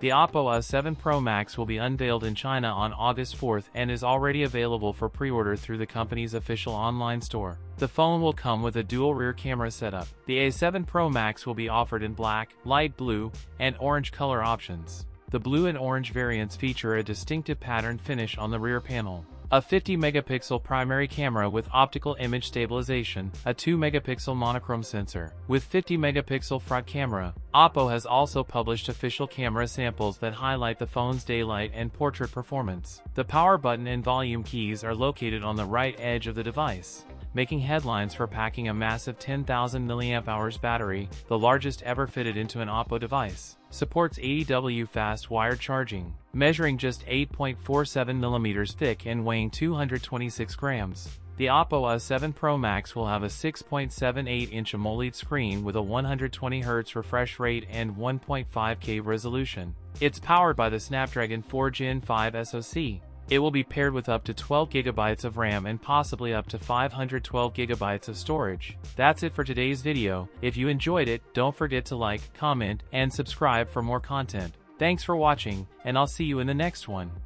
The Oppo A7 Pro Max will be unveiled in China on August 4th and is already available for pre-order through the company's official online store. The phone will come with a dual rear camera setup. The A7 Pro Max will be offered in black, light blue, and orange color options. The blue and orange variants feature a distinctive pattern finish on the rear panel, a 50-megapixel primary camera with optical image stabilization, a 2-megapixel monochrome sensor, with 50-megapixel front camera. Oppo has also published official camera samples that highlight the phone's daylight and portrait performance. The power button and volume keys are located on the right edge of the device, making headlines for packing a massive 10,000 mAh battery, the largest ever fitted into an Oppo device. Supports 80W fast wired charging, measuring just 8.47mm thick and weighing 226 grams. The Oppo A7 Pro Max will have a 6.78-inch AMOLED screen with a 120Hz refresh rate and 1.5K resolution. It's powered by the Snapdragon 4 Gen 5 SoC. It will be paired with up to 12GB of RAM and possibly up to 512GB of storage. That's it for today's video. If you enjoyed it, don't forget to like, comment, and subscribe for more content. Thanks for watching, and I'll see you in the next one.